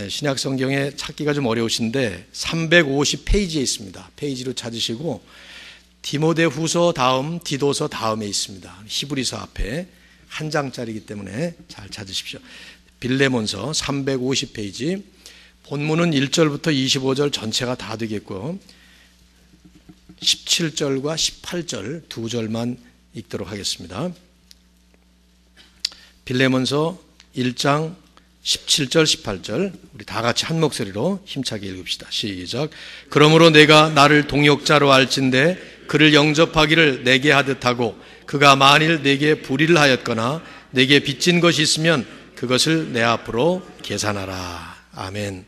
신약 성경에 찾기가 좀 어려우신데 350페이지에 있습니다. 페이지로 찾으시고 디모데후서 다음 디도서 다음에 있습니다. 히브리서 앞에 한 장짜리이기 때문에 잘 찾으십시오. 빌레몬서 350페이지, 본문은 1절부터 25절 전체가 다 되겠고 17절과 18절 두 절만 읽도록 하겠습니다. 빌레몬서 1장 17절 18절 우리 다 같이 한 목소리로 힘차게 읽읍시다. 시작. 그러므로 내가 나를 동역자로 알진대 그를 영접하기를 내게 하듯 하고 그가 만일 내게 불의를 하였거나 내게 빚진 것이 있으면 그것을 내 앞으로 계산하라. 아멘.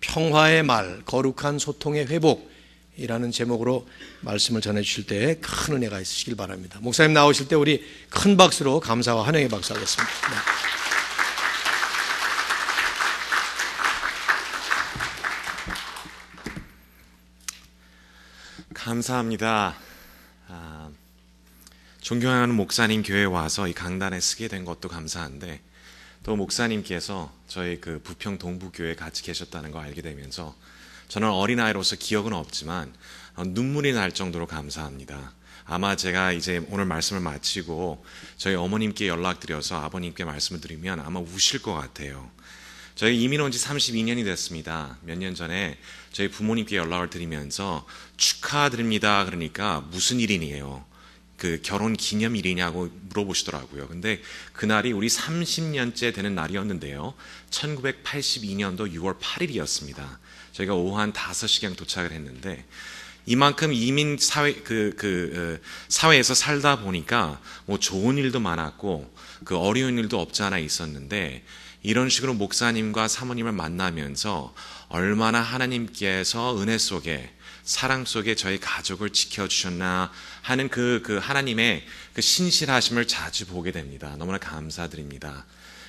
평화의 말, 거룩한 소통의 회복이라는 제목으로 말씀을 전해주실 때 큰 은혜가 있으시길 바랍니다. 목사님 나오실 때 우리 큰 박수로 감사와 환영의 박수 하겠습니다. 네. 감사합니다. 존경하는 목사님 교회에 와서 이 강단에 쓰게 된 것도 감사한데 또 목사님께서 저희 그 부평 동부교회에 같이 계셨다는 거 알게 되면서 저는 어린아이로서 기억은 없지만 눈물이 날 정도로 감사합니다. 아마 제가 이제 오늘 말씀을 마치고 저희 어머님께 연락드려서 아버님께 말씀을 드리면 아마 우실 것 같아요. 저희 이민 온 지 32년이 됐습니다. 몇 년 전에 저희 부모님께 연락을 드리면서 축하드립니다. 그러니까 무슨 일이니에요? 그 결혼 기념일이냐고 물어보시더라고요. 근데 그날이 우리 30년째 되는 날이었는데요. 1982년도 6월 8일이었습니다. 저희가 오후 한 5시경 도착을 했는데 이만큼 이민 사회에서 살다 보니까 뭐 좋은 일도 많았고 그 어려운 일도 없지 않아 있었는데 이런 식으로 목사님과 사모님을 만나면서 얼마나 하나님께서 은혜 속에 사랑 속에 저희 가족을 지켜주셨나 하는 그 하나님의 그 신실하심을 자주 보게 됩니다. 너무나 감사드립니다.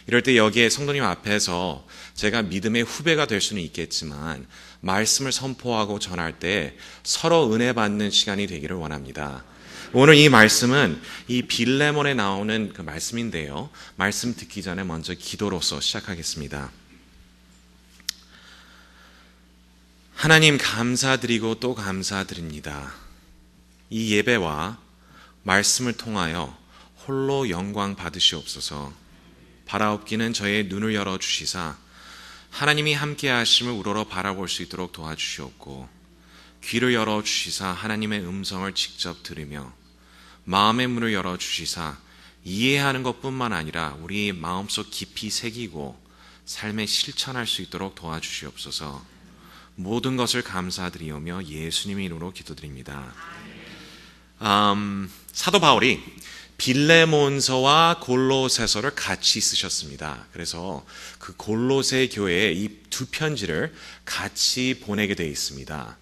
이럴 때 여기에 성도님 앞에서 제가 믿음의 후배가 될 수는 있겠지만 말씀을 선포하고 전할 때 서로 은혜 받는 시간이 되기를 원합니다. 오늘 이 말씀은 이 빌레몬에 나오는 그 말씀인데요. 말씀 듣기 전에 먼저 기도로서 시작하겠습니다. 하나님 감사드리고 또 감사드립니다. 이 예배와 말씀을 통하여 홀로 영광 받으시옵소서. 바라옵기는 저의 눈을 열어주시사 하나님이 함께 하심을 우러러 바라볼 수 있도록 도와주시옵고 귀를 열어주시사 하나님의 음성을 직접 들으며 마음의 문을 열어주시사 이해하는 것뿐만 아니라 우리 마음속 깊이 새기고 삶에 실천할 수 있도록 도와주시옵소서. 모든 것을 감사드리오며 예수님의 이름으로 기도드립니다. 사도 바울이 빌레몬서와 골로새서를 같이 쓰셨습니다. 그래서 그 골로새 교회에 이 두 편지를 같이 보내게 되어 있습니다.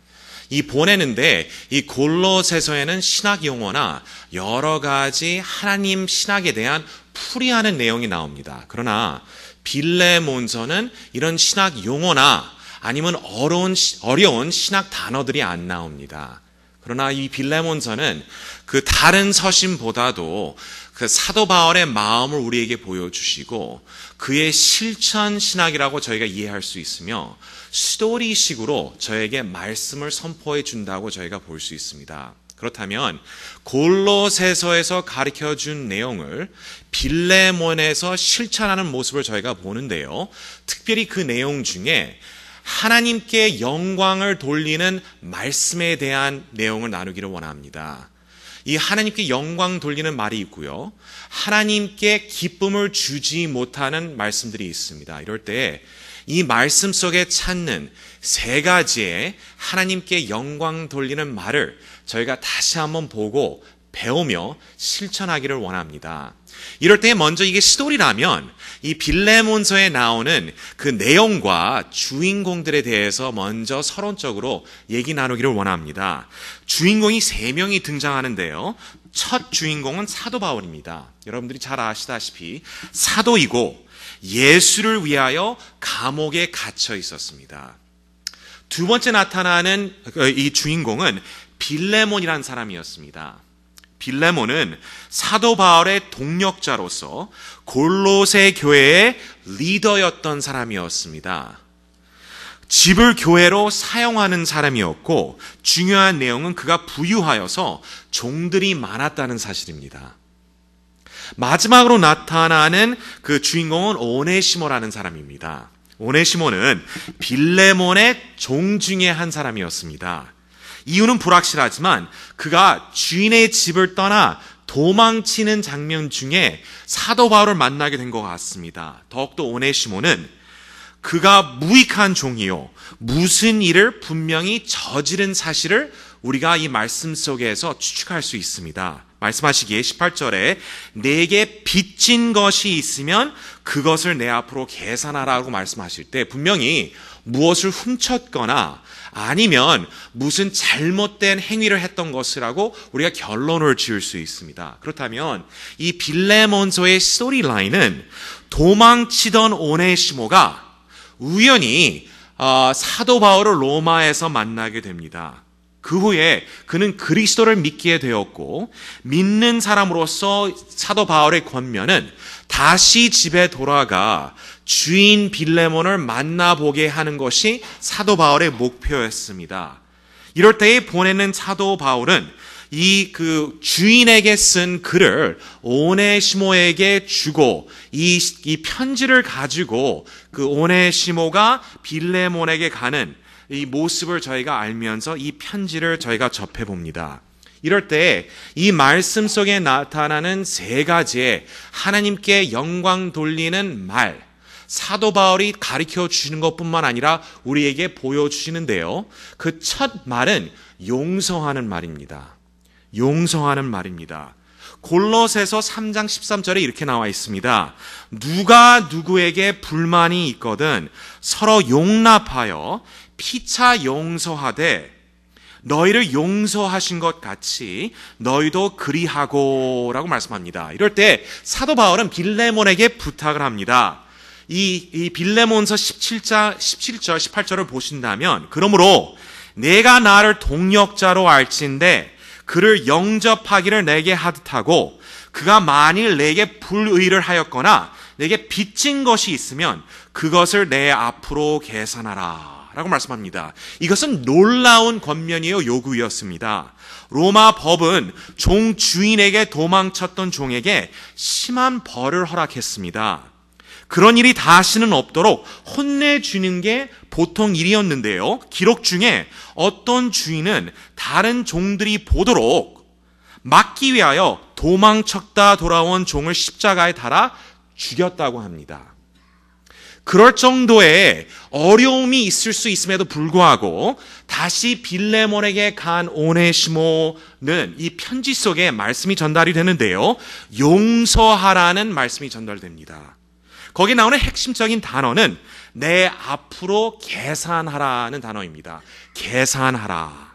이 보내는데 이 골로새서에는 신학 용어나 여러 가지 하나님 신학에 대한 풀이하는 내용이 나옵니다. 그러나 빌레몬서는 이런 신학 용어나 아니면 어려운 신학 단어들이 안 나옵니다. 그러나 이 빌레몬서는 그 다른 서신보다도 그 사도 바울의 마음을 우리에게 보여주시고 그의 실천 신학이라고 저희가 이해할 수 있으며 스토리식으로 저에게 말씀을 선포해 준다고 저희가 볼 수 있습니다. 그렇다면 골로새서에서 가르쳐준 내용을 빌레몬에서 실천하는 모습을 저희가 보는데요. 특별히 그 내용 중에 하나님께 영광을 돌리는 말씀에 대한 내용을 나누기를 원합니다. 이 하나님께 영광 돌리는 말이 있고요. 하나님께 기쁨을 주지 못하는 말씀들이 있습니다. 이럴 때 이 말씀 속에 찾는 세 가지의 하나님께 영광 돌리는 말을 저희가 다시 한번 보고 배우며 실천하기를 원합니다. 이럴 때 먼저 이게 스토리라면 이 빌레몬서에 나오는 그 내용과 주인공들에 대해서 먼저 서론적으로 얘기 나누기를 원합니다. 주인공이 3명이 등장하는데요. 첫 주인공은 사도 바울입니다. 여러분들이 잘 아시다시피 사도이고 예수를 위하여 감옥에 갇혀 있었습니다. 두 번째 나타나는 이 주인공은 빌레몬이라는 사람이었습니다. 빌레몬은 사도 바울의 동력자로서 골로새 교회의 리더였던 사람이었습니다. 집을 교회로 사용하는 사람이었고 중요한 내용은 그가 부유하여서 종들이 많았다는 사실입니다. 마지막으로 나타나는 그 주인공은 오네시모라는 사람입니다. 오네시모는 빌레몬의 종 중에 한 사람이었습니다. 이유는 불확실하지만 그가 주인의 집을 떠나 도망치는 장면 중에 사도 바울을 만나게 된 것 같습니다. 더욱더 오네시모는 그가 무익한 종이요, 무슨 일을 분명히 저지른 사실을 우리가 이 말씀 속에서 추측할 수 있습니다. 말씀하시기에 18절에 내게 빚진 것이 있으면 그것을 내 앞으로 계산하라고 말씀하실 때 분명히 무엇을 훔쳤거나 아니면 무슨 잘못된 행위를 했던 것이라고 우리가 결론을 지을 수 있습니다. 그렇다면 이 빌레몬서의 스토리라인은 도망치던 오네시모가 우연히 사도 바울을 로마에서 만나게 됩니다. 그 후에 그는 그리스도를 믿게 되었고 믿는 사람으로서 사도 바울의 권면은 다시 집에 돌아가 주인 빌레몬을 만나보게 하는 것이 사도 바울의 목표였습니다. 이럴 때에 보내는 사도 바울은 이 그 주인에게 쓴 글을 오네시모에게 주고 이 편지를 가지고 그 오네시모가 빌레몬에게 가는 이 모습을 저희가 알면서 이 편지를 저희가 접해 봅니다. 이럴 때 이 말씀 속에 나타나는 세 가지의 하나님께 영광 돌리는 말, 사도 바울이 가르쳐 주시는 것뿐만 아니라 우리에게 보여주시는데요. 그 첫 말은 용서하는 말입니다. 용서하는 말입니다. 골로새서 3장 13절에 이렇게 나와 있습니다. 누가 누구에게 불만이 있거든 서로 용납하여 피차 용서하되 너희를 용서하신 것 같이 너희도 그리하고 라고 말씀합니다. 이럴 때 사도 바울은 빌레몬에게 부탁을 합니다. 이 빌레몬서 17절, 18절을 보신다면 그러므로 내가 나를 동역자로 알진대 그를 영접하기를 내게 하듯하고 그가 만일 내게 불의를 하였거나 내게 빚진 것이 있으면 그것을 내 앞으로 계산하라 라고 말씀합니다. 이것은 놀라운 권면이요 요구였습니다. 로마 법은 종 주인에게 도망쳤던 종에게 심한 벌을 허락했습니다. 그런 일이 다시는 없도록 혼내주는 게 보통 일이었는데요. 기록 중에 어떤 주인은 다른 종들이 보도록 막기 위하여 도망쳤다 돌아온 종을 십자가에 달아 죽였다고 합니다. 그럴 정도의 어려움이 있을 수 있음에도 불구하고 다시 빌레몬에게 간 오네시모는 이 편지 속에 말씀이 전달이 되는데요. 용서하라는 말씀이 전달됩니다. 거기 나오는 핵심적인 단어는 내 앞으로 계산하라는 단어입니다. 계산하라.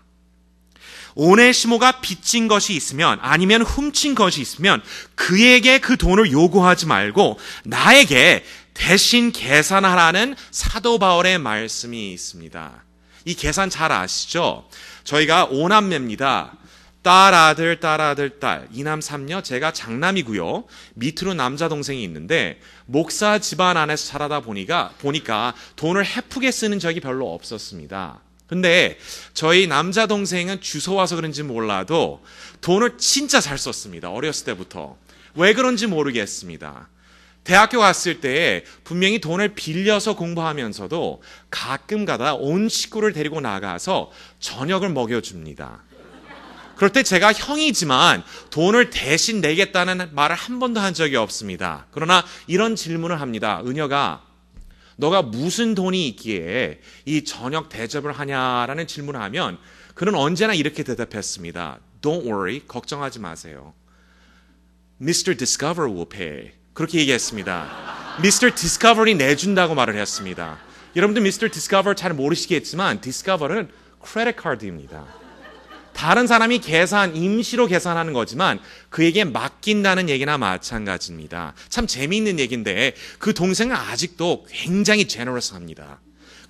오네시모가 빚진 것이 있으면 아니면 훔친 것이 있으면 그에게 그 돈을 요구하지 말고 나에게 대신 계산하라는 사도 바울의 말씀이 있습니다. 이 계산 잘 아시죠? 저희가 5남매입니다. 딸아들, 딸아들, 딸, 2남 3녀, 제가 장남이고요. 밑으로 남자 동생이 있는데 목사 집안 안에서 자라다 보니까 돈을 헤프게 쓰는 적이 별로 없었습니다. 근데 저희 남자 동생은 주워 와서 그런지 몰라도 돈을 진짜 잘 썼습니다. 어렸을 때부터. 왜 그런지 모르겠습니다. 대학교 갔을 때 분명히 돈을 빌려서 공부하면서도 가끔가다 온 식구를 데리고 나가서 저녁을 먹여줍니다. 그럴 때 제가 형이지만 돈을 대신 내겠다는 말을 한 번도 한 적이 없습니다. 그러나 이런 질문을 합니다. 은혁아, 너가 무슨 돈이 있기에 이 저녁 대접을 하냐라는 질문을 하면 그는 언제나 이렇게 대답했습니다. Don't worry, 걱정하지 마세요. Mr. Discover will pay. 그렇게 얘기했습니다. Mr. Discover이 내준다고 말을 했습니다. 여러분들 Mr. Discover 잘 모르시겠지만 Discover는 크레딧 카드입니다. 다른 사람이 임시로 계산하는 거지만 그에게 맡긴다는 얘기나 마찬가지입니다. 참 재미있는 얘기인데 그 동생은 아직도 굉장히 제너러스합니다.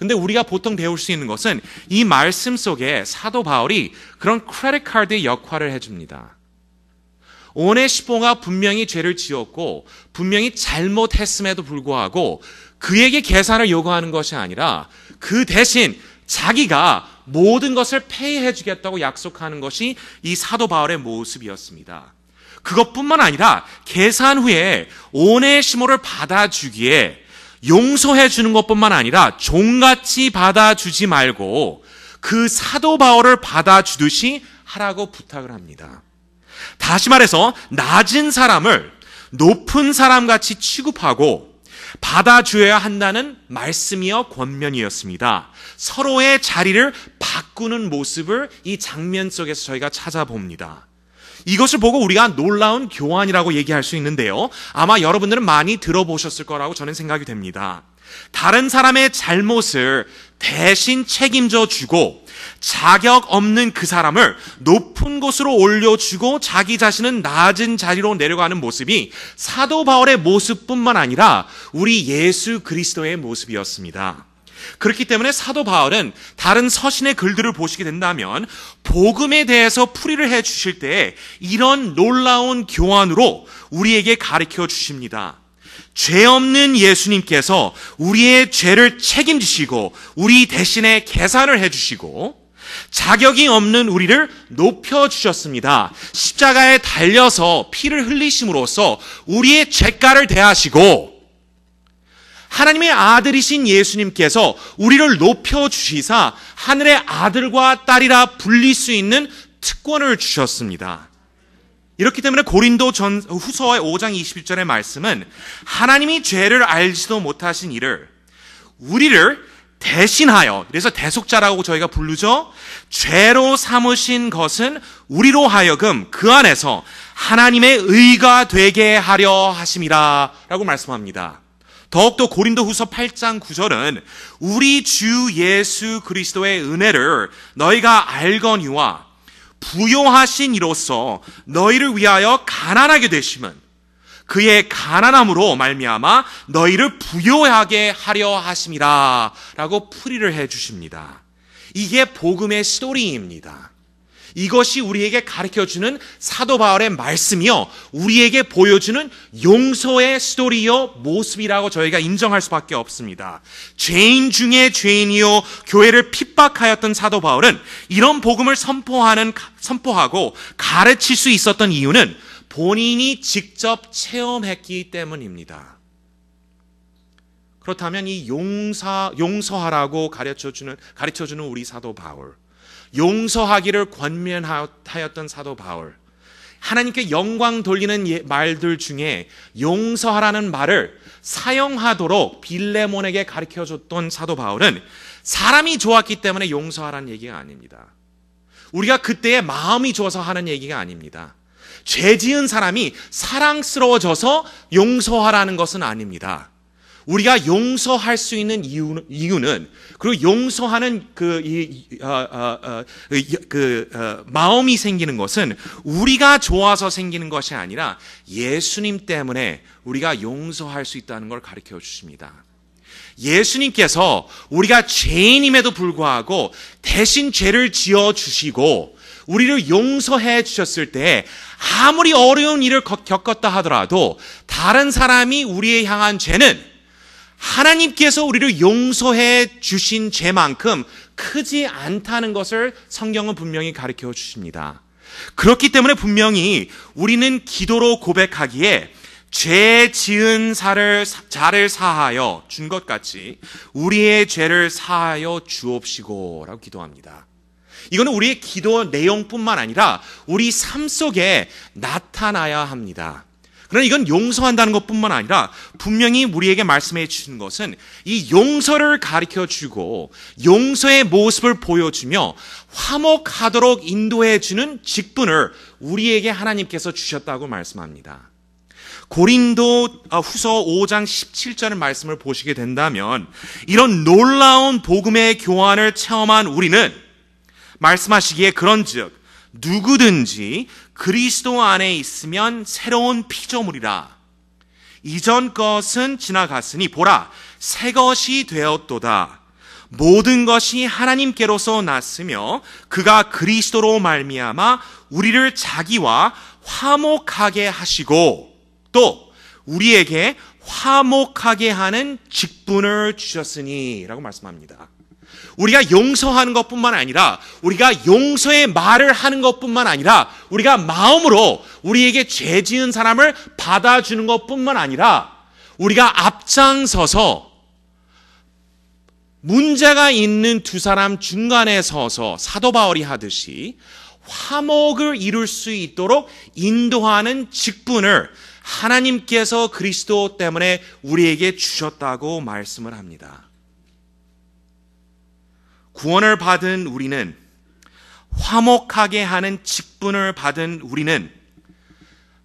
근데 우리가 보통 배울 수 있는 것은 이 말씀 속에 사도 바울이 그런 크레딧 카드의 역할을 해줍니다. 오네시모가 분명히 죄를 지었고 분명히 잘못했음에도 불구하고 그에게 계산을 요구하는 것이 아니라 그 대신 자기가 모든 것을 페이해 주겠다고 약속하는 것이 이 사도 바울의 모습이었습니다. 그것뿐만 아니라 계산 후에 오네시모를 받아주기에 용서해 주는 것뿐만 아니라 종같이 받아주지 말고 그 사도 바울을 받아주듯이 하라고 부탁을 합니다. 다시 말해서 낮은 사람을 높은 사람같이 취급하고 받아줘야 한다는 말씀이여 권면이었습니다. 서로의 자리를 바꾸는 모습을 이 장면 속에서 저희가 찾아봅니다. 이것을 보고 우리가 놀라운 교환이라고 얘기할 수 있는데요. 아마 여러분들은 많이 들어보셨을 거라고 저는 생각이 됩니다. 다른 사람의 잘못을 대신 책임져 주고 자격 없는 그 사람을 높은 곳으로 올려주고 자기 자신은 낮은 자리로 내려가는 모습이 사도 바울의 모습뿐만 아니라 우리 예수 그리스도의 모습이었습니다. 그렇기 때문에 사도 바울은 다른 서신의 글들을 보시게 된다면 복음에 대해서 풀이를 해 주실 때 이런 놀라운 교환으로 우리에게 가르쳐 주십니다. 죄 없는 예수님께서 우리의 죄를 책임지시고 우리 대신에 계산을 해 주시고 자격이 없는 우리를 높여주셨습니다. 십자가에 달려서 피를 흘리심으로써 우리의 죄가를 대하시고 하나님의 아들이신 예수님께서 우리를 높여주시사 하늘의 아들과 딸이라 불릴 수 있는 특권을 주셨습니다. 이렇기 때문에 고린도 후서의 5장 21절의 말씀은 하나님이 죄를 알지도 못하신 이를 우리를 대신하여, 그래서 대속자라고 저희가 부르죠. 죄로 삼으신 것은 우리로 하여금 그 안에서 하나님의 의가 되게 하려 하심이라 라고 말씀합니다. 더욱더 고린도후서 8장 9절은 우리 주 예수 그리스도의 은혜를 너희가 알거니와 부요하신 이로써 너희를 위하여 가난하게 되심은 그의 가난함으로 말미암아 너희를 부요하게 하려 하심이라 라고 풀이를 해 주십니다. 이게 복음의 스토리입니다. 이것이 우리에게 가르쳐주는 사도 바울의 말씀이요, 우리에게 보여주는 용서의 스토리요 모습이라고 저희가 인정할 수밖에 없습니다. 죄인 중에 죄인이요 교회를 핍박하였던 사도 바울은 이런 복음을 선포하고 가르칠 수 있었던 이유는 본인이 직접 체험했기 때문입니다. 그렇다면 이 용서하라고 가르쳐주는 우리 사도 바울, 용서하기를 권면하였던 사도 바울, 하나님께 영광 돌리는 말들 중에 용서하라는 말을 사용하도록 빌레몬에게 가르쳐줬던 사도 바울은 사람이 좋았기 때문에 용서하라는 얘기가 아닙니다. 우리가 그때의 마음이 좋아서 하는 얘기가 아닙니다. 죄 지은 사람이 사랑스러워져서 용서하라는 것은 아닙니다. 우리가 용서할 수 있는 이유는, 그리고 용서하는 마음이 생기는 것은 우리가 좋아서 생기는 것이 아니라 예수님 때문에 우리가 용서할 수 있다는 걸 가르쳐 주십니다. 예수님께서 우리가 죄인임에도 불구하고 대신 죄를 지어 주시고 우리를 용서해 주셨을 때 아무리 어려운 일을 겪었다 하더라도 다른 사람이 우리에 향한 죄는 하나님께서 우리를 용서해 주신 죄만큼 크지 않다는 것을 성경은 분명히 가르쳐 주십니다. 그렇기 때문에 분명히 우리는 기도로 고백하기에 죄 지은 자를 사하여 준 것 같이 우리의 죄를 사하여 주옵시고 라고 기도합니다. 이거는 우리의 기도 내용뿐만 아니라 우리 삶 속에 나타나야 합니다. 그러나 이건 용서한다는 것뿐만 아니라 분명히 우리에게 말씀해 주시는 것은 이 용서를 가르쳐 주고 용서의 모습을 보여주며 화목하도록 인도해 주는 직분을 우리에게 하나님께서 주셨다고 말씀합니다. 고린도 후서 5장 17절의 말씀을 보시게 된다면 이런 놀라운 복음의 교환을 체험한 우리는 말씀하시기에 그런즉 누구든지 그리스도 안에 있으면 새로운 피조물이라. 이전 것은 지나갔으니 보라 새 것이 되었도다. 모든 것이 하나님께로서 났으며 그가 그리스도로 말미암아 우리를 자기와 화목하게 하시고 또 우리에게 화목하게 하는 직분을 주셨으니 라고 말씀합니다. 우리가 용서하는 것뿐만 아니라 우리가 용서의 말을 하는 것뿐만 아니라 우리가 마음으로 우리에게 죄 지은 사람을 받아주는 것뿐만 아니라 우리가 앞장서서 문제가 있는 두 사람 중간에 서서 사도 바울이 하듯이 화목을 이룰 수 있도록 인도하는 직분을 하나님께서 그리스도 때문에 우리에게 주셨다고 말씀을 합니다. 구원을 받은 우리는, 화목하게 하는 직분을 받은 우리는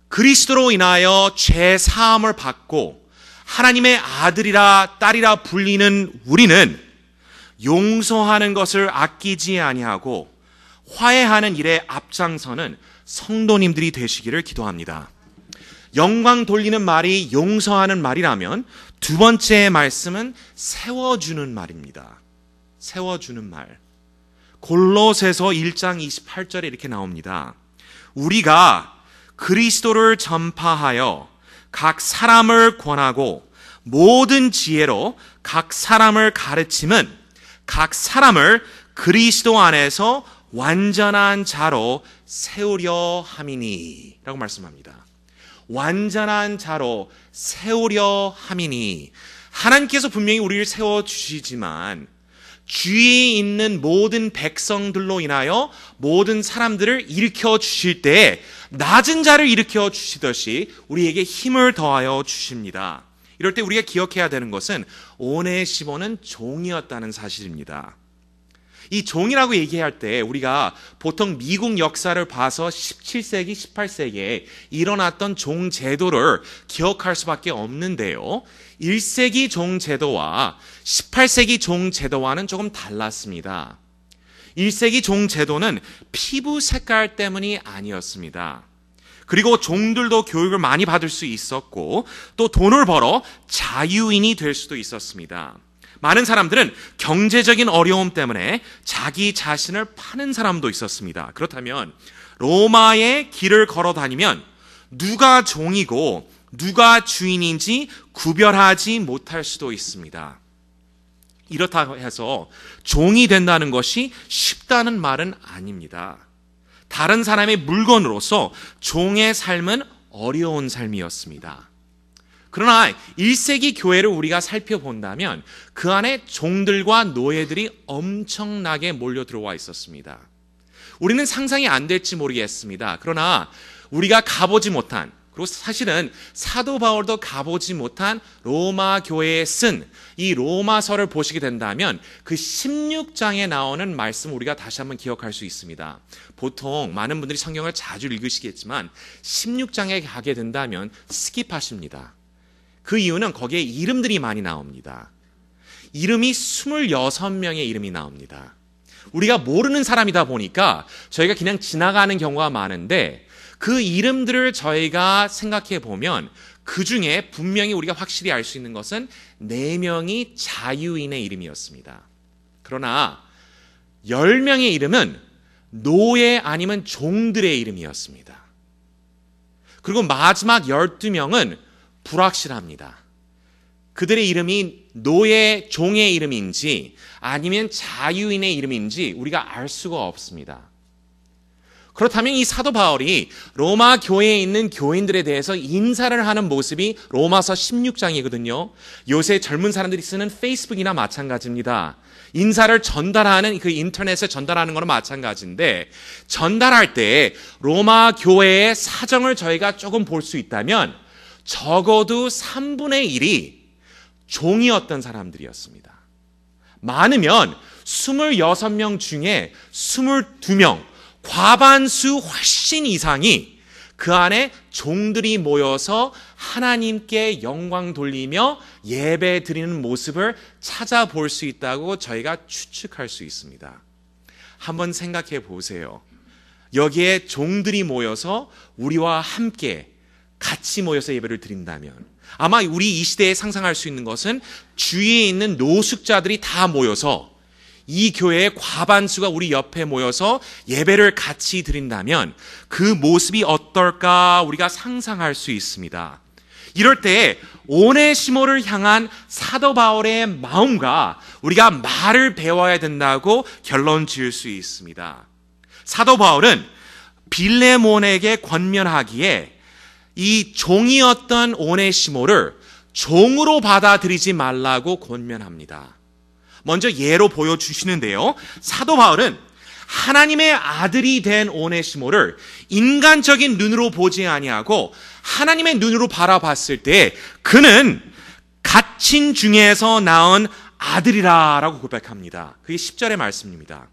그리스도로 인하여 죄 사함을 받고 하나님의 아들이라 딸이라 불리는 우리는 용서하는 것을 아끼지 아니하고 화해하는 일에 앞장서는 성도님들이 되시기를 기도합니다. 영광 돌리는 말이 용서하는 말이라면 두 번째 말씀은 세워주는 말입니다. 세워주는 말. 골로새서 1장 28절에 이렇게 나옵니다. 우리가 그리스도를 전파하여 각 사람을 권하고 모든 지혜로 각 사람을 가르침은 각 사람을 그리스도 안에서 완전한 자로 세우려 함이니 라고 말씀합니다. 완전한 자로 세우려 함이니, 하나님께서 분명히 우리를 세워주시지만 주위에 있는 모든 백성들로 인하여 모든 사람들을 일으켜 주실 때 낮은 자를 일으켜 주시듯이 우리에게 힘을 더하여 주십니다. 이럴 때 우리가 기억해야 되는 것은 오네시모는 종이었다는 사실입니다. 이 종이라고 얘기할 때 우리가 보통 미국 역사를 봐서 17세기, 18세기에 일어났던 종 제도를 기억할 수밖에 없는데요. 1세기 종 제도와 18세기 종 제도와는 조금 달랐습니다. 1세기 종 제도는 피부 색깔 때문이 아니었습니다. 그리고 종들도 교육을 많이 받을 수 있었고 또 돈을 벌어 자유인이 될 수도 있었습니다. 많은 사람들은 경제적인 어려움 때문에 자기 자신을 파는 사람도 있었습니다. 그렇다면 로마의 길을 걸어 다니면 누가 종이고 누가 주인인지 구별하지 못할 수도 있습니다. 이렇다고 해서 종이 된다는 것이 쉽다는 말은 아닙니다. 다른 사람의 물건으로서 종의 삶은 어려운 삶이었습니다. 그러나 1세기 교회를 우리가 살펴본다면 그 안에 종들과 노예들이 엄청나게 몰려 들어와 있었습니다. 우리는 상상이 안 될지 모르겠습니다. 그러나 우리가 가보지 못한, 그리고 사실은 사도 바울도 가보지 못한 로마 교회에 쓴 이 로마서를 보시게 된다면 그 16장에 나오는 말씀을 우리가 다시 한번 기억할 수 있습니다. 보통 많은 분들이 성경을 자주 읽으시겠지만 16장에 가게 된다면 스킵하십니다. 그 이유는 거기에 이름들이 많이 나옵니다. 이름이 26명의 이름이 나옵니다. 우리가 모르는 사람이다 보니까 저희가 그냥 지나가는 경우가 많은데 그 이름들을 저희가 생각해 보면 그 중에 분명히 우리가 확실히 알 수 있는 것은 4명이 자유인의 이름이었습니다. 그러나 10명의 이름은 노예 아니면 종들의 이름이었습니다. 그리고 마지막 12명은 불확실합니다. 그들의 이름이 노예, 종의 이름인지 아니면 자유인의 이름인지 우리가 알 수가 없습니다. 그렇다면 이 사도 바울이 로마 교회에 있는 교인들에 대해서 인사를 하는 모습이 로마서 16장이거든요. 요새 젊은 사람들이 쓰는 페이스북이나 마찬가지입니다. 인사를 전달하는 그 인터넷에 전달하는 거는 마찬가지인데 전달할 때 로마 교회의 사정을 저희가 조금 볼 수 있다면 적어도 3분의 1이 종이었던 사람들이었습니다. 많으면 26명 중에 22명, 과반수 훨씬 이상이 그 안에 종들이 모여서 하나님께 영광 돌리며 예배 드리는 모습을 찾아볼 수 있다고 저희가 추측할 수 있습니다. 한번 생각해 보세요. 여기에 종들이 모여서 우리와 함께 같이 모여서 예배를 드린다면 아마 우리 이 시대에 상상할 수 있는 것은 주위에 있는 노숙자들이 다 모여서 이 교회의 과반수가 우리 옆에 모여서 예배를 같이 드린다면 그 모습이 어떨까 우리가 상상할 수 있습니다. 이럴 때 오네시모를 향한 사도 바울의 마음과 우리가 말을 배워야 된다고 결론 지을 수 있습니다. 사도 바울은 빌레몬에게 권면하기에 이 종이었던 오네시모를 종으로 받아들이지 말라고 권면합니다. 먼저 예로 보여주시는데요. 사도 바울은 하나님의 아들이 된 오네시모를 인간적인 눈으로 보지 아니하고 하나님의 눈으로 바라봤을 때 그는 갇힌 중에서 낳은 아들이라고 고백합니다. 그게 10절의 말씀입니다.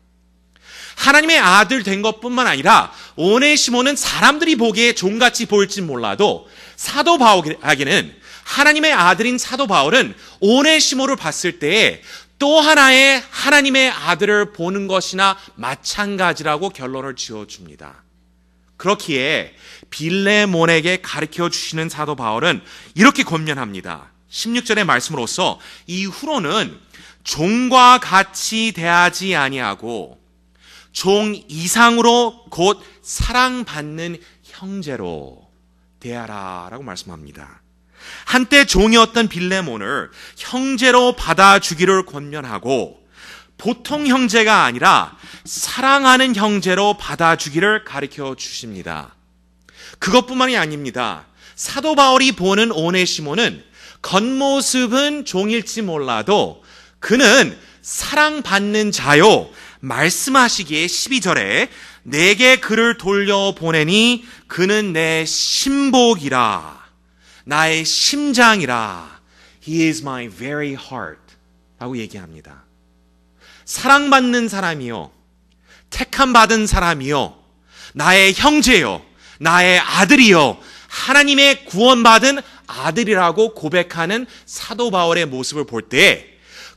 하나님의 아들 된 것뿐만 아니라 오네시모는 사람들이 보기에 종같이 보일지 몰라도 사도 바울에게는 하나님의 아들인 사도 바울은 오네시모를 봤을 때 또 하나의 하나님의 아들을 보는 것이나 마찬가지라고 결론을 지어줍니다. 그렇기에 빌레몬에게 가르쳐 주시는 사도 바울은 이렇게 권면합니다. 16절의 말씀으로서 이후로는 종과 같이 대하지 아니하고 종 이상으로 곧 사랑받는 형제로 대하라라고 말씀합니다. 한때 종이었던 빌레몬을 형제로 받아주기를 권면하고 보통 형제가 아니라 사랑하는 형제로 받아주기를 가르쳐 주십니다. 그것뿐만이 아닙니다. 사도 바울이 보는 오네시모는 겉모습은 종일지 몰라도 그는 사랑받는 자요. 말씀하시기에 12절에 내게 그를 돌려보내니 그는 내 신복이라 나의 심장이라 He is my very heart 라고 얘기합니다. 사랑받는 사람이요 택함받은 사람이요 나의 형제요 나의 아들이요 하나님의 구원받은 아들이라고 고백하는 사도 바울의 모습을 볼 때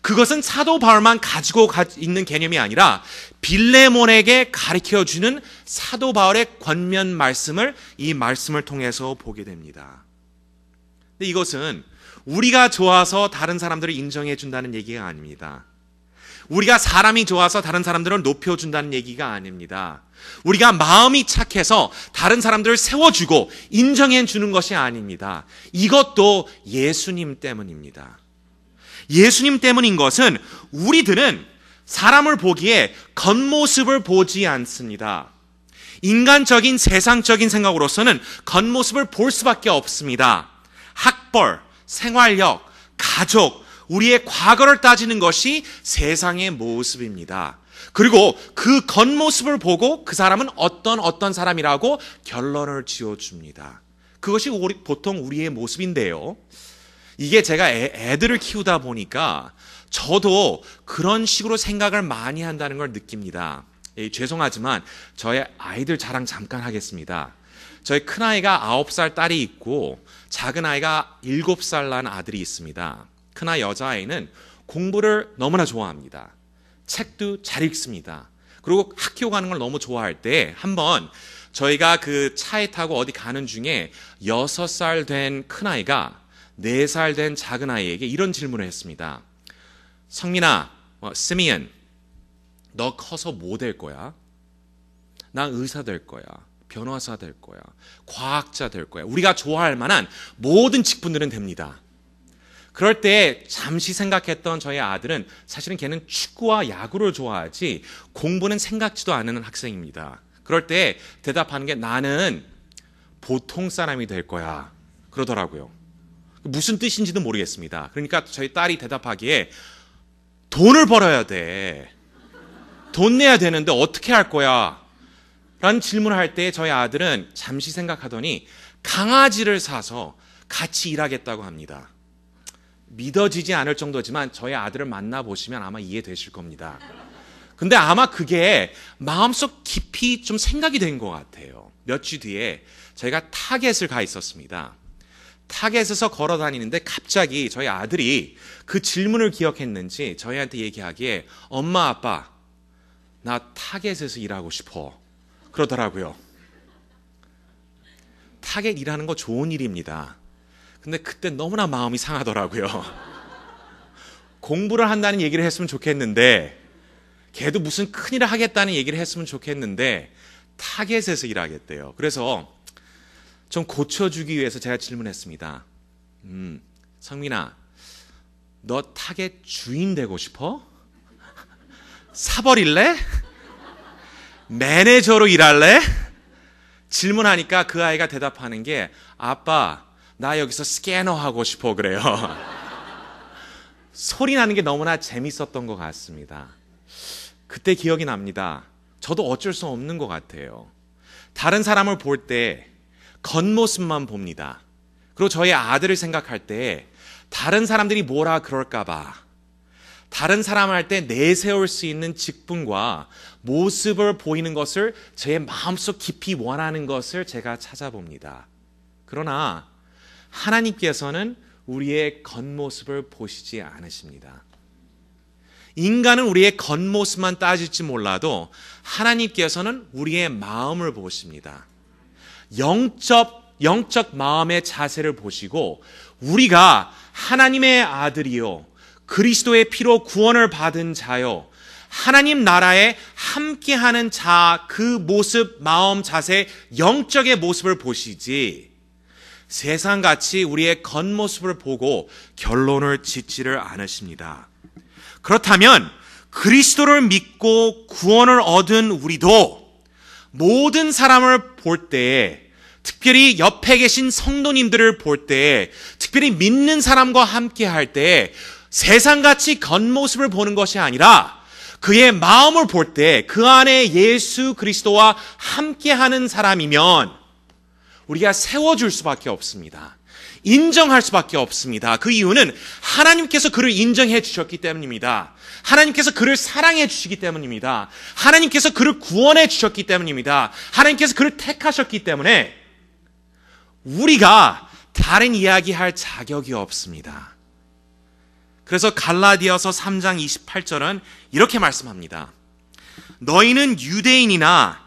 그것은 사도 바울만 가지고 있는 개념이 아니라 빌레몬에게 가르쳐주는 사도 바울의 권면 말씀을 이 말씀을 통해서 보게 됩니다. 근데 이것은 우리가 좋아서 다른 사람들을 인정해 준다는 얘기가 아닙니다. 우리가 사람이 좋아서 다른 사람들을 높여준다는 얘기가 아닙니다. 우리가 마음이 착해서 다른 사람들을 세워주고 인정해 주는 것이 아닙니다. 이것도 예수님 때문입니다. 예수님 때문인 것은 우리들은 사람을 보기에 겉모습을 보지 않습니다. 인간적인 세상적인 생각으로서는 겉모습을 볼 수밖에 없습니다. 학벌, 생활력, 가족, 우리의 과거를 따지는 것이 세상의 모습입니다. 그리고 그 겉모습을 보고 그 사람은 어떤 사람이라고 결론을 지어줍니다. 그것이 보통 우리의 모습인데요. 이게 제가 애들을 키우다 보니까 저도 그런 식으로 생각을 많이 한다는 걸 느낍니다. 죄송하지만 저의 아이들 자랑 잠깐 하겠습니다. 저희 큰아이가 9살 딸이 있고 작은아이가 7살 난 아들이 있습니다. 큰아이 여자아이는 공부를 너무나 좋아합니다. 책도 잘 읽습니다. 그리고 학교 가는 걸 너무 좋아할 때 한번 저희가 그 차에 타고 어디 가는 중에 6살 된 큰아이가 4살 된 작은아이에게 이런 질문을 했습니다. 성민아, 스미언, 너 커서 뭐 될 거야? 나 의사 될 거야. 변호사 될 거야. 과학자 될 거야. 우리가 좋아할 만한 모든 직분들은 됩니다. 그럴 때 잠시 생각했던 저희 아들은 사실은 걔는 축구와 야구를 좋아하지 공부는 생각지도 않는 학생입니다. 그럴 때 대답하는 게 나는 보통 사람이 될 거야. 그러더라고요. 무슨 뜻인지도 모르겠습니다. 그러니까 저희 딸이 대답하기에 돈을 벌어야 돼. 돈 내야 되는데 어떻게 할 거야? 라는 질문을 할 때 저희 아들은 잠시 생각하더니 강아지를 사서 같이 일하겠다고 합니다. 믿어지지 않을 정도지만 저희 아들을 만나보시면 아마 이해되실 겁니다. 근데 아마 그게 마음속 깊이 좀 생각이 된 것 같아요. 몇 주 뒤에 저희가 타겟을 가 있었습니다. 타겟에서 걸어 다니는데 갑자기 저희 아들이 그 질문을 기억했는지 저희한테 얘기하기에 엄마 아빠 나 타겟에서 일하고 싶어 그러더라고요. 타겟 일하는 거 좋은 일입니다. 근데 그때 너무나 마음이 상하더라고요. 공부를 한다는 얘기를 했으면 좋겠는데 걔도 무슨 큰일을 하겠다는 얘기를 했으면 좋겠는데 타겟에서 일하겠대요. 그래서 좀 고쳐주기 위해서 제가 질문했습니다. 성민아, 너 타겟 주인 되고 싶어? 사버릴래? 매니저로 일할래? 질문하니까 그 아이가 대답하는 게 아빠, 나 여기서 스캐너 하고 싶어 그래요. 소리 나는 게 너무나 재밌었던 것 같습니다. 그때 기억이 납니다. 저도 어쩔 수 없는 것 같아요. 다른 사람을 볼 때 겉모습만 봅니다. 그리고 저희 아들을 생각할 때 다른 사람들이 뭐라 그럴까 봐, 다른 사람을 할 때 내세울 수 있는 직분과 모습을 보이는 것을 제 마음속 깊이 원하는 것을 제가 찾아봅니다. 그러나 하나님께서는 우리의 겉모습을 보시지 않으십니다. 인간은 우리의 겉모습만 따질지 몰라도 하나님께서는 우리의 마음을 보십니다. 영적 마음의 자세를 보시고 우리가 하나님의 아들이요 그리스도의 피로 구원을 받은 자요 하나님 나라에 함께하는 자, 그 모습, 마음, 자세, 영적의 모습을 보시지 세상같이 우리의 겉모습을 보고 결론을 짓지를 않으십니다. 그렇다면 그리스도를 믿고 구원을 얻은 우리도 모든 사람을 볼 때에, 특별히 옆에 계신 성도님들을 볼 때에, 특별히 믿는 사람과 함께 할 때에 세상같이 겉모습을 보는 것이 아니라 그의 마음을 볼 때 그 안에 예수 그리스도와 함께하는 사람이면 우리가 세워줄 수밖에 없습니다. 인정할 수밖에 없습니다. 그 이유는 하나님께서 그를 인정해 주셨기 때문입니다. 하나님께서 그를 사랑해 주시기 때문입니다. 하나님께서 그를 구원해 주셨기 때문입니다. 하나님께서 그를 택하셨기 때문에 우리가 다른 이야기할 자격이 없습니다. 그래서 갈라디아서 3장 28절은 이렇게 말씀합니다. 너희는 유대인이나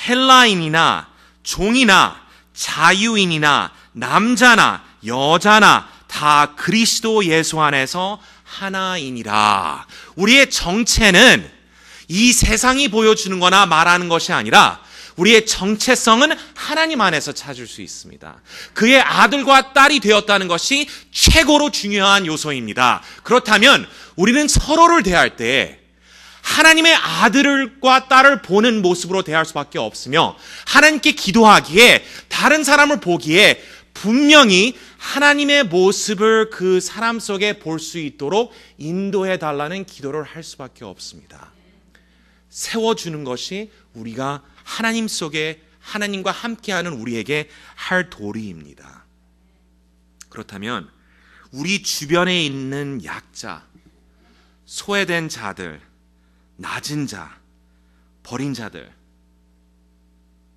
헬라인이나 종이나 자유인이나 남자나 여자나 다 그리스도 예수 안에서 하나이니라. 우리의 정체는 이 세상이 보여주는 거나 말하는 것이 아니라 우리의 정체성은 하나님 안에서 찾을 수 있습니다. 그의 아들과 딸이 되었다는 것이 최고로 중요한 요소입니다. 그렇다면 우리는 서로를 대할 때 하나님의 아들과 딸을 보는 모습으로 대할 수밖에 없으며 하나님께 기도하기에 다른 사람을 보기에 분명히 하나님의 모습을 그 사람 속에 볼 수 있도록 인도해 달라는 기도를 할 수밖에 없습니다. 세워주는 것이 우리가 하나님 속에 하나님과 함께하는 우리에게 할 도리입니다. 그렇다면 우리 주변에 있는 약자, 소외된 자들, 낮은 자, 버린 자들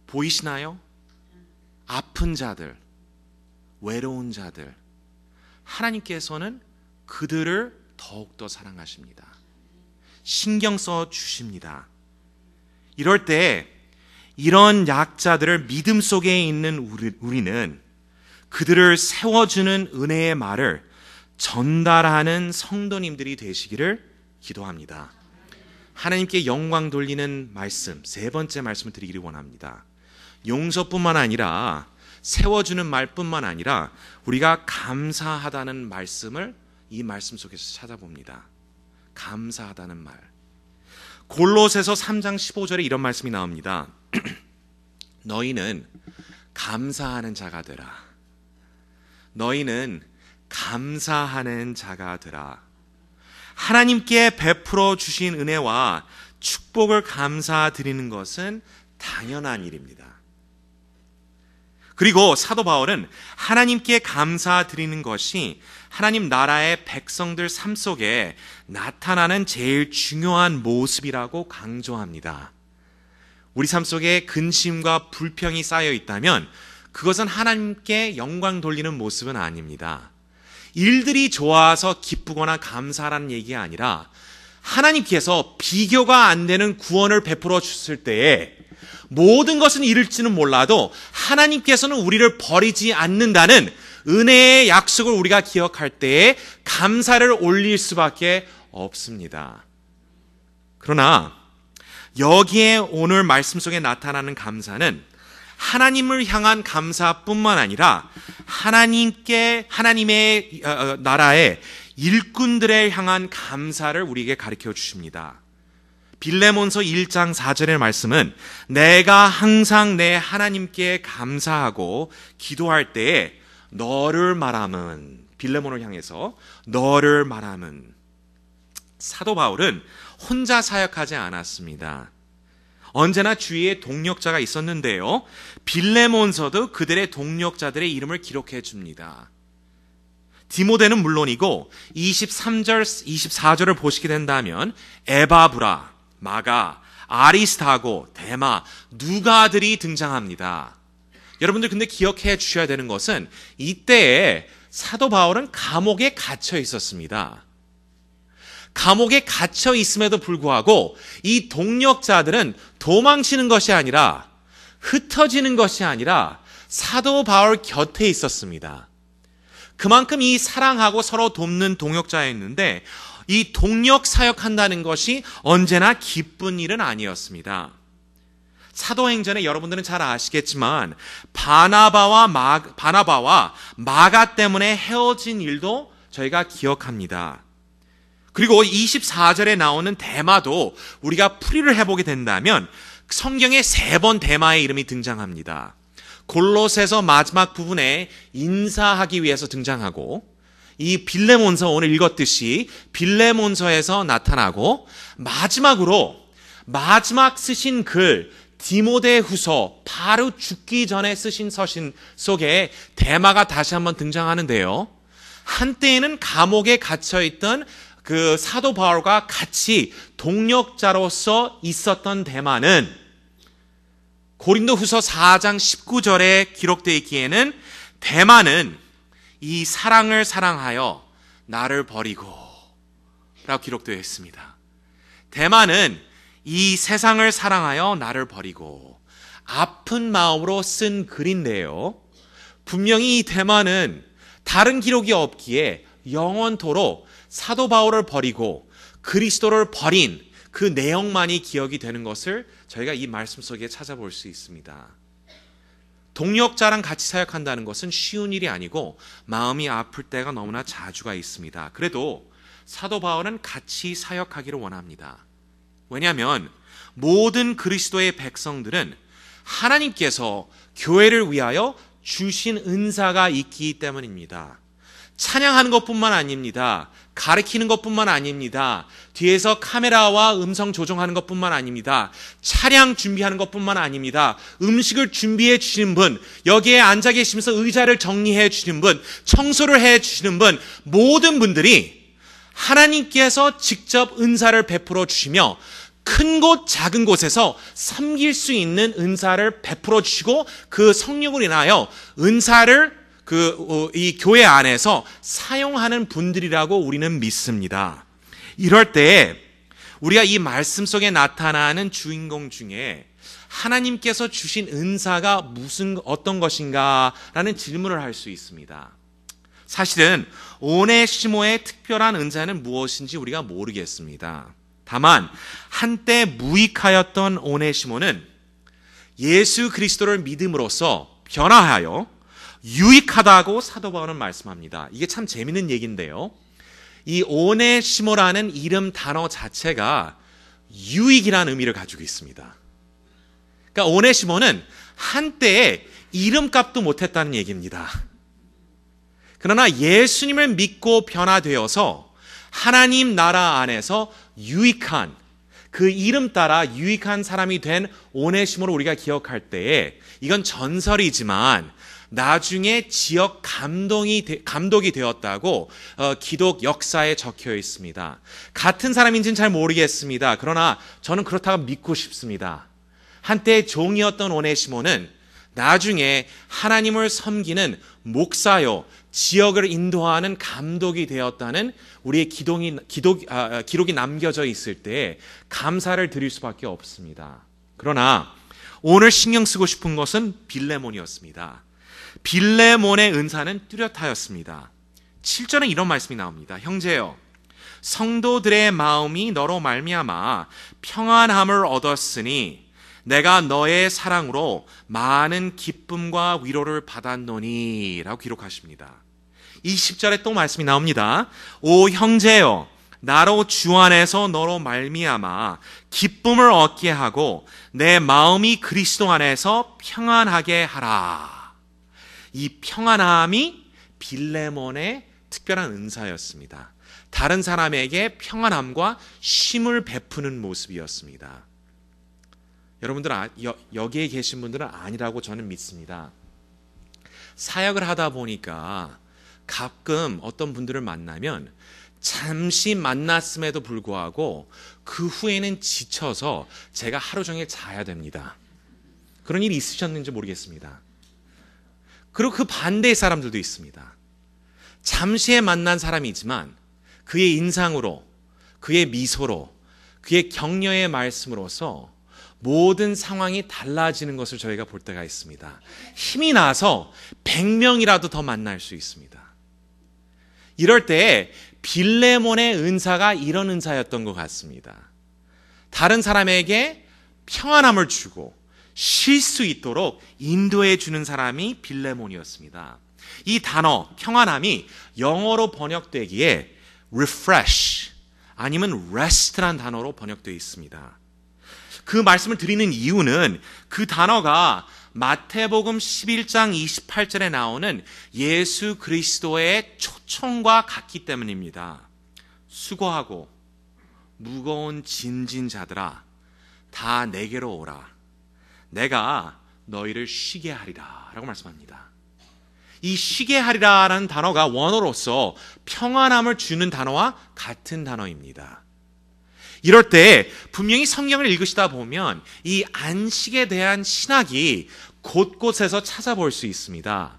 보이시나요? 아픈 자들, 외로운 자들, 하나님께서는 그들을 더욱더 사랑하십니다. 신경 써 주십니다. 이럴 때 이런 약자들을 믿음 속에 있는 우리는 그들을 세워주는 은혜의 말을 전달하는 성도님들이 되시기를 기도합니다. 하나님께 영광 돌리는 말씀, 세 번째 말씀을 드리기를 원합니다. 용서뿐만 아니라 세워주는 말뿐만 아니라 우리가 감사하다는 말씀을 이 말씀 속에서 찾아봅니다. 감사하다는 말. 골로새서 3장 15절에 이런 말씀이 나옵니다. 너희는 감사하는 자가 되라. 너희는 감사하는 자가 되라. 하나님께 베풀어 주신 은혜와 축복을 감사드리는 것은 당연한 일입니다. 그리고 사도 바울은 하나님께 감사드리는 것이 하나님 나라의 백성들 삶 속에 나타나는 제일 중요한 모습이라고 강조합니다. 우리 삶 속에 근심과 불평이 쌓여 있다면 그것은 하나님께 영광 돌리는 모습은 아닙니다. 일들이 좋아서 기쁘거나 감사하라는 얘기가 아니라 하나님께서 비교가 안 되는 구원을 베풀어 주실 때에 모든 것은 이룰지는 몰라도 하나님께서는 우리를 버리지 않는다는 은혜의 약속을 우리가 기억할 때에 감사를 올릴 수밖에 없습니다. 그러나 여기에 오늘 말씀 속에 나타나는 감사는 하나님을 향한 감사뿐만 아니라 하나님의 나라의 일꾼들에 향한 감사를 우리에게 가르쳐 주십니다. 빌레몬서 1장 4절의 말씀은 내가 항상 내 하나님께 감사하고 기도할 때에 너를 말함은, 빌레몬을 향해서 너를 말함은. 사도 바울은 혼자 사역하지 않았습니다. 언제나 주위에 동력자가 있었는데요, 빌레몬서도 그들의 동력자들의 이름을 기록해 줍니다. 디모데는 물론이고 23절, 24절을 보시게 된다면 에바브라, 마가, 아리스타고, 데마, 누가들이 등장합니다. 여러분들 근데 기억해 주셔야 되는 것은 이때에 사도 바울은 감옥에 갇혀 있었습니다. 감옥에 갇혀 있음에도 불구하고 이 동력자들은 도망치는 것이 아니라, 흩어지는 것이 아니라 사도 바울 곁에 있었습니다. 그만큼 이 사랑하고 서로 돕는 동역자였는데 이 동력 사역한다는 것이 언제나 기쁜 일은 아니었습니다. 사도행전에 여러분들은 잘 아시겠지만 바나바와 마가 때문에 헤어진 일도 저희가 기억합니다. 그리고 24절에 나오는 데마도 우리가 풀이를 해보게 된다면 성경에 3번 데마의 이름이 등장합니다. 골로새서 마지막 부분에 인사하기 위해서 등장하고, 이 빌레몬서 오늘 읽었듯이 빌레몬서에서 나타나고, 마지막으로 마지막 쓰신 글 디모데후서 바로 죽기 전에 쓰신 서신 속에 데마가 다시 한번 등장하는데요, 한때에는 감옥에 갇혀있던 그 사도 바울과 같이 동력자로서 있었던 데마는 고린도후서 4장 19절에 기록되어 있기에는 데마는 이 사랑을 사랑하여 나를 버리고 라고 기록되어 있습니다. 데마는 이 세상을 사랑하여 나를 버리고, 아픈 마음으로 쓴 글인데요, 분명히 이 데마는 다른 기록이 없기에 영원토록 사도 바울을 버리고 그리스도를 버린 그 내용만이 기억이 되는 것을 저희가 이 말씀 속에 찾아볼 수 있습니다. 동력자랑 같이 사역한다는 것은 쉬운 일이 아니고 마음이 아플 때가 너무나 자주가 있습니다. 그래도 사도 바울은 같이 사역하기를 원합니다. 왜냐하면 모든 그리스도의 백성들은 하나님께서 교회를 위하여 주신 은사가 있기 때문입니다. 찬양하는 것뿐만 아닙니다. 가르치는 것뿐만 아닙니다. 뒤에서 카메라와 음성 조정하는 것뿐만 아닙니다. 차량 준비하는 것뿐만 아닙니다. 음식을 준비해 주시는 분, 여기에 앉아 계시면서 의자를 정리해 주시는 분, 청소를 해 주시는 분, 모든 분들이 하나님께서 직접 은사를 베풀어 주시며 큰 곳 작은 곳에서 섬길 수 있는 은사를 베풀어 주시고 그 성령으로 인하여 은사를 이 교회 안에서 사용하는 분들이라고 우리는 믿습니다. 이럴 때 우리가 이 말씀 속에 나타나는 주인공 중에 하나님께서 주신 은사가 어떤 것인가라는 질문을 할 수 있습니다. 사실은 오네시모의 특별한 은사는 무엇인지 우리가 모르겠습니다. 다만 한때 무익하였던 오네시모는 예수 그리스도를 믿음으로써 변화하여 유익하다고 사도 바울은 말씀합니다. 이게 참 재밌는 얘기인데요, 이 오네시모라는 이름 단어 자체가 유익이라는 의미를 가지고 있습니다. 그러니까 오네시모는 한때에 이름값도 못했다는 얘기입니다. 그러나 예수님을 믿고 변화되어서 하나님 나라 안에서 유익한, 그 이름 따라 유익한 사람이 된 오네시모를 우리가 기억할 때에 이건 전설이지만 나중에 지역 감독이 되었다고 기독 역사에 적혀 있습니다. 같은 사람인지는 잘 모르겠습니다. 그러나 저는 그렇다고 믿고 싶습니다. 한때 종이었던 오네시모는 나중에 하나님을 섬기는 목사요, 지역을 인도하는 감독이 되었다는 우리의 기록이 남겨져 있을 때 감사를 드릴 수밖에 없습니다. 그러나 오늘 신경 쓰고 싶은 것은 빌레몬이었습니다. 빌레몬의 은사는 뚜렷하였습니다. 7절은 이런 말씀이 나옵니다. 형제여, 성도들의 마음이 너로 말미암아 평안함을 얻었으니 내가 너의 사랑으로 많은 기쁨과 위로를 받았노니 라고 기록하십니다. 20절에 또 말씀이 나옵니다. 오 형제여, 나로 주 안에서 너로 말미암아 기쁨을 얻게 하고 내 마음이 그리스도 안에서 평안하게 하라. 이 평안함이 빌레몬의 특별한 은사였습니다. 다른 사람에게 평안함과 쉼을 베푸는 모습이었습니다. 여러분들 여기에 계신 분들은 아니라고 저는 믿습니다. 사역을 하다 보니까 가끔 어떤 분들을 만나면 잠시 만났음에도 불구하고 그 후에는 지쳐서 제가 하루 종일 자야 됩니다. 그런 일이 있으셨는지 모르겠습니다. 그리고 그 반대의 사람들도 있습니다. 잠시에 만난 사람이지만 그의 인상으로, 그의 미소로, 그의 격려의 말씀으로서 모든 상황이 달라지는 것을 저희가 볼 때가 있습니다. 힘이 나서 100명이라도 더 만날 수 있습니다. 이럴 때 빌레몬의 은사가 이런 은사였던 것 같습니다. 다른 사람에게 평안함을 주고 쉴 수 있도록 인도해 주는 사람이 빌레몬이었습니다. 이 단어 평안함이 영어로 번역되기에 refresh 아니면 rest란 단어로 번역되어 있습니다. 그 말씀을 드리는 이유는 그 단어가 마태복음 11장 28절에 나오는 예수 그리스도의 초청과 같기 때문입니다. 수고하고 무거운 짐진 자들아 다 내게로 오라. 내가 너희를 쉬게 하리라 라고 말씀합니다. 이 쉬게 하리라라는 단어가 원어로서 평안함을 주는 단어와 같은 단어입니다. 이럴 때 분명히 성경을 읽으시다 보면 이 안식에 대한 신학이 곳곳에서 찾아볼 수 있습니다.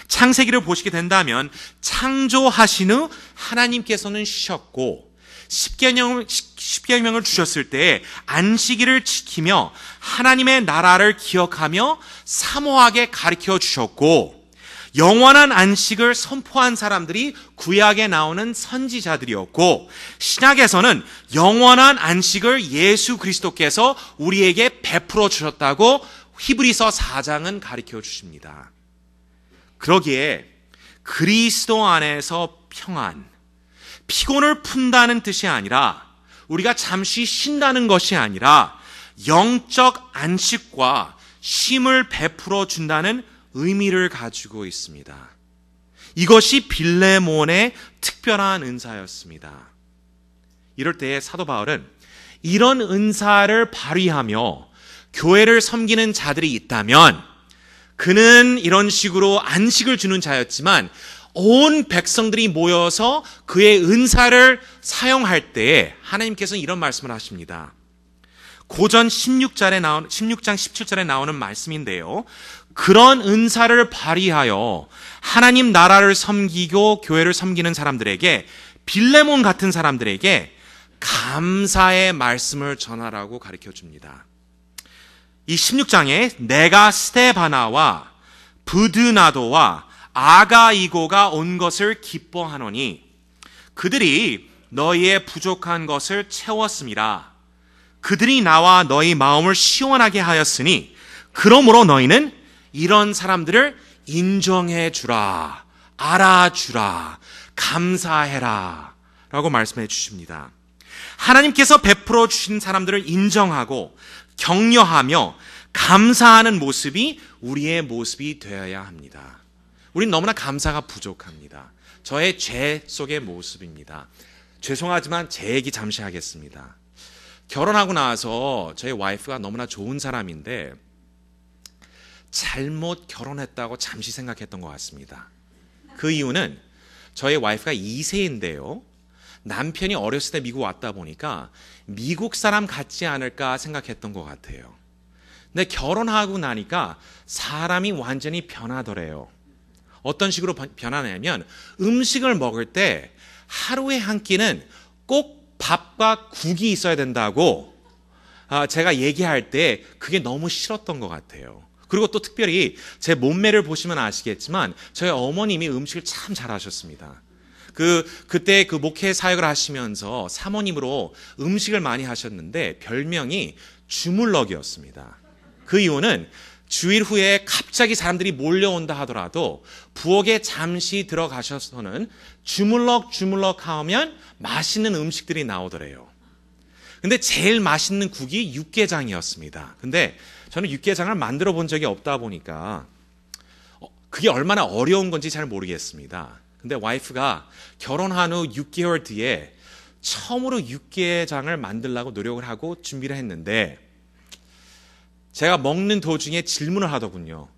창세기를 보시게 된다면 창조하신 후 하나님께서는 쉬셨고 십계명을 주셨을 때 안식일을 지키며 하나님의 나라를 기억하며 사모하게 가르쳐 주셨고 영원한 안식을 선포한 사람들이 구약에 나오는 선지자들이었고 신약에서는 영원한 안식을 예수 그리스도께서 우리에게 베풀어 주셨다고 히브리서 4장은 가르쳐 주십니다. 그러기에 그리스도 안에서 평안, 피곤을 푼다는 뜻이 아니라 우리가 잠시 쉰다는 것이 아니라 영적 안식과 쉼을 베풀어 준다는 의미를 가지고 있습니다. 이것이 빌레몬의 특별한 은사였습니다. 이럴 때에 사도 바울은 이런 은사를 발휘하며 교회를 섬기는 자들이 있다면 그는 이런 식으로 안식을 주는 자였지만 온 백성들이 모여서 그의 은사를 사용할 때에 하나님께서는 이런 말씀을 하십니다. 고전 16장 17절에 나오는 말씀인데요. 그런 은사를 발휘하여 하나님 나라를 섬기고 교회를 섬기는 사람들에게 빌레몬 같은 사람들에게 감사의 말씀을 전하라고 가르쳐 줍니다. 이 16장에 내가 스테바나와 브드나도와 아가이고가 온 것을 기뻐하노니 그들이 너희의 부족한 것을 채웠음이라. 그들이 나와 너희 마음을 시원하게 하였으니 그러므로 너희는 이런 사람들을 인정해 주라, 알아주라, 감사해라 라고 말씀해 주십니다. 하나님께서 베풀어 주신 사람들을 인정하고 격려하며 감사하는 모습이 우리의 모습이 되어야 합니다. 우린 너무나 감사가 부족합니다. 저의 죄 속의 모습입니다. 죄송하지만 제 얘기 잠시 하겠습니다. 결혼하고 나서 저희 와이프가 너무나 좋은 사람인데 잘못 결혼했다고 잠시 생각했던 것 같습니다. 그 이유는 저희 와이프가 2세인데요. 남편이 어렸을 때 미국 왔다 보니까 미국 사람 같지 않을까 생각했던 것 같아요. 근데 결혼하고 나니까 사람이 완전히 변하더래요. 어떤 식으로 변하냐면 음식을 먹을 때 하루에 한 끼는 꼭 밥과 국이 있어야 된다고 제가 얘기할 때 그게 너무 싫었던 것 같아요. 그리고 또 특별히 제 몸매를 보시면 아시겠지만 저희 어머님이 음식을 참 잘하셨습니다. 그때 그 목회 사역을 하시면서 사모님으로 음식을 많이 하셨는데 별명이 주물럭이었습니다. 그 이유는 주일 후에 갑자기 사람들이 몰려온다 하더라도 부엌에 잠시 들어가셔서는 주물럭 하면 맛있는 음식들이 나오더래요. 근데 제일 맛있는 국이 육개장이었습니다. 근데 저는 육개장을 만들어 본 적이 없다 보니까 그게 얼마나 어려운 건지 잘 모르겠습니다. 근데 와이프가 결혼한 후 6개월 뒤에 처음으로 육개장을 만들려고 노력을 하고 준비를 했는데 제가 먹는 도중에 질문을 하더군요.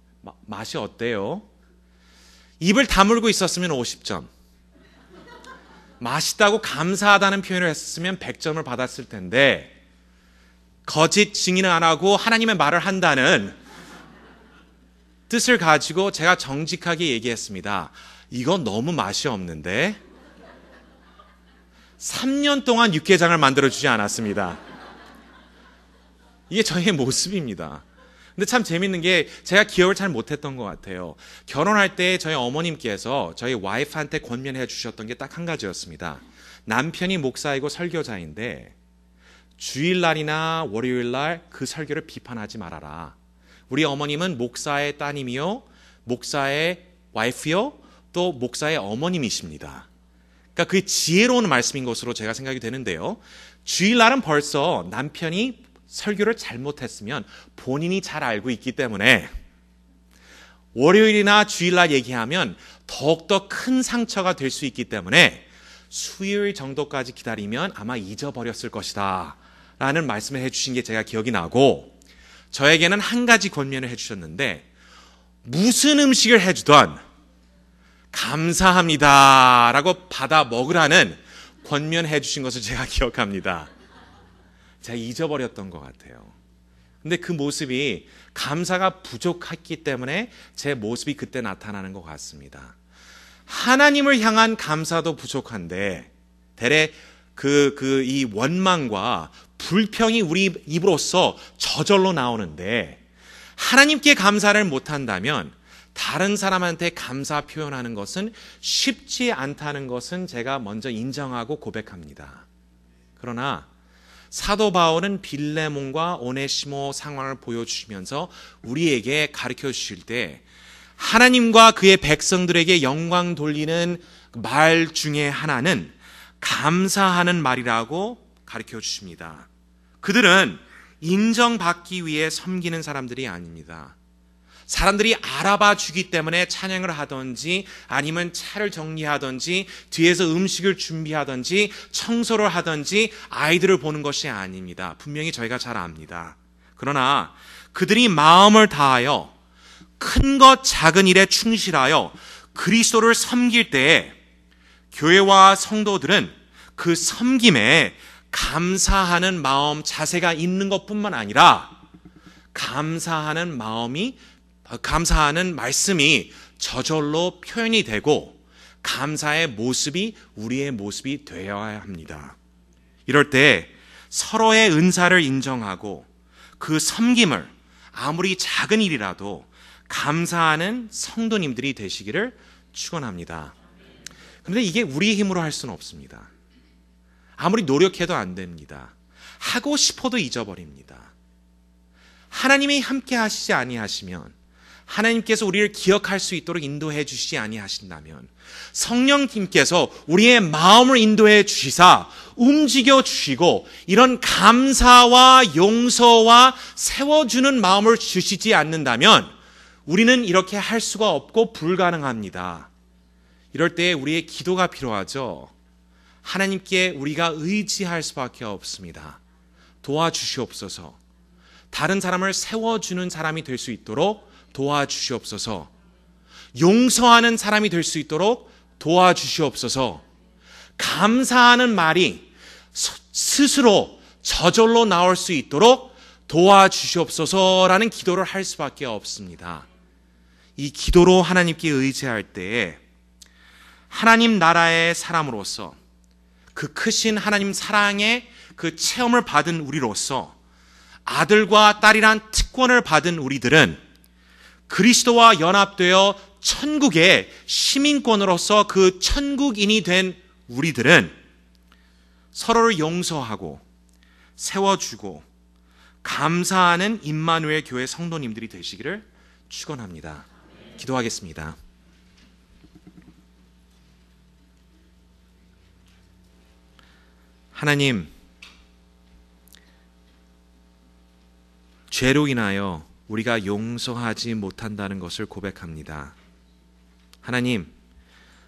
맛이 어때요? 입을 다물고 있었으면 50점. 맛있다고 감사하다는 표현을 했으면 100점을 받았을 텐데 거짓 증인을 안 하고 하나님의 말을 한다는 뜻을 가지고 제가 정직하게 얘기했습니다. 이건 너무 맛이 없는데 3년 동안 육개장을 만들어주지 않았습니다. 이게 저희의 모습입니다. 근데 참 재밌는 게 제가 기억을 잘 못했던 것 같아요. 결혼할 때 저희 어머님께서 저희 와이프한테 권면해 주셨던 게 딱 한 가지였습니다. 남편이 목사이고 설교자인데 주일날이나 월요일날 그 설교를 비판하지 말아라. 우리 어머님은 목사의 따님이요, 목사의 와이프요, 또 목사의 어머님이십니다. 그러니까 그게 지혜로운 말씀인 것으로 제가 생각이 되는데요. 주일날은 벌써 남편이 설교를 잘못했으면 본인이 잘 알고 있기 때문에 월요일이나 주일날 얘기하면 더욱더 큰 상처가 될 수 있기 때문에 수요일 정도까지 기다리면 아마 잊어버렸을 것이다 라는 말씀을 해주신 게 제가 기억이 나고 저에게는 한 가지 권면을 해주셨는데 무슨 음식을 해주던 감사합니다 라고 받아 먹으라는 권면해 주신 것을 제가 기억합니다. 제가 잊어버렸던 것 같아요. 근데 그 모습이 감사가 부족했기 때문에 제 모습이 그때 나타나는 것 같습니다. 하나님을 향한 감사도 부족한데 대래 이 원망과 불평이 우리 입으로서 저절로 나오는데 하나님께 감사를 못한다면 다른 사람한테 감사 표현하는 것은 쉽지 않다는 것은 제가 먼저 인정하고 고백합니다. 그러나 사도 바울은 빌레몬과 오네시모 상황을 보여주시면서 우리에게 가르쳐 주실 때 하나님과 그의 백성들에게 영광 돌리는 말 중에 하나는 감사하는 말이라고 가르쳐 주십니다. 그들은 인정받기 위해 섬기는 사람들이 아닙니다. 사람들이 알아봐 주기 때문에 찬양을 하든지 아니면 차를 정리하든지 뒤에서 음식을 준비하든지 청소를 하든지 아이들을 보는 것이 아닙니다. 분명히 저희가 잘 압니다. 그러나 그들이 마음을 다하여 큰 것 작은 일에 충실하여 그리스도를 섬길 때에 교회와 성도들은 그 섬김에 감사하는 마음 자세가 있는 것뿐만 아니라 감사하는 말씀이 저절로 표현이 되고 감사의 모습이 우리의 모습이 되어야 합니다. 이럴 때 서로의 은사를 인정하고 그 섬김을 아무리 작은 일이라도 감사하는 성도님들이 되시기를 축원합니다. 그런데 이게 우리의 힘으로 할 수는 없습니다. 아무리 노력해도 안 됩니다. 하고 싶어도 잊어버립니다. 하나님이 함께 하시지 아니하시면 하나님께서 우리를 기억할 수 있도록 인도해 주시지 아니하신다면 성령님께서 우리의 마음을 인도해 주시사 움직여 주시고 이런 감사와 용서와 세워주는 마음을 주시지 않는다면 우리는 이렇게 할 수가 없고 불가능합니다. 이럴 때 우리의 기도가 필요하죠. 하나님께 우리가 의지할 수밖에 없습니다. 도와주시옵소서. 다른 사람을 세워주는 사람이 될 수 있도록 도와주시옵소서. 용서하는 사람이 될 수 있도록 도와주시옵소서. 감사하는 말이 스스로 저절로 나올 수 있도록 도와주시옵소서라는 기도를 할 수밖에 없습니다. 이 기도로 하나님께 의지할 때에 하나님 나라의 사람으로서 그 크신 하나님 사랑의 그 체험을 받은 우리로서 아들과 딸이란 특권을 받은 우리들은 그리스도와 연합되어 천국의 시민권으로서 그 천국인이 된 우리들은 서로를 용서하고 세워주고 감사하는 임마누엘 교회 성도님들이 되시기를 축원합니다. 기도하겠습니다. 하나님, 죄로 인하여 우리가 용서하지 못한다는 것을 고백합니다. 하나님,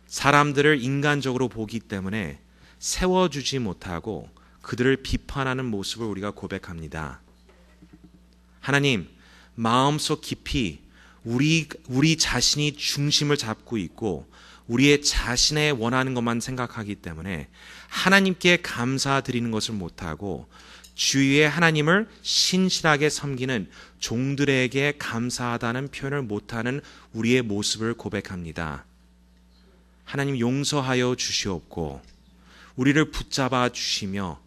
사람들을 인간적으로 보기 때문에 세워주지 못하고 그들을 비판하는 모습을 우리가 고백합니다. 하나님, 마음속 깊이 우리 자신이 중심을 잡고 있고 우리의 자신의 원하는 것만 생각하기 때문에 하나님께 감사드리는 것을 못하고 주위에 하나님을 신실하게 섬기는 종들에게 감사하다는 표현을 못하는 우리의 모습을 고백합니다. 하나님, 용서하여 주시옵고 우리를 붙잡아 주시며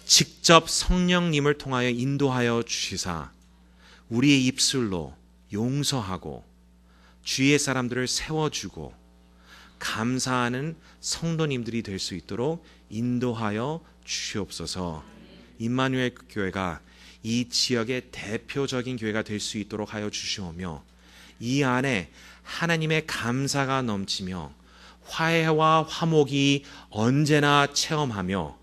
직접 성령님을 통하여 인도하여 주시사 우리의 입술로 용서하고 주위의 사람들을 세워주고 감사하는 성도님들이 될 수 있도록 인도하여 주시옵소서. 임마누엘 교회가 이 지역의 대표적인 교회가 될 수 있도록 하여 주시오며 이 안에 하나님의 감사가 넘치며 화해와 화목이 언제나 체험하며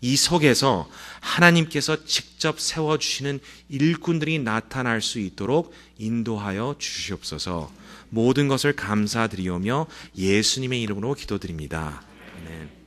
이 속에서 하나님께서 직접 세워주시는 일꾼들이 나타날 수 있도록 인도하여 주시옵소서. 모든 것을 감사드리오며 예수님의 이름으로 기도드립니다. 아멘.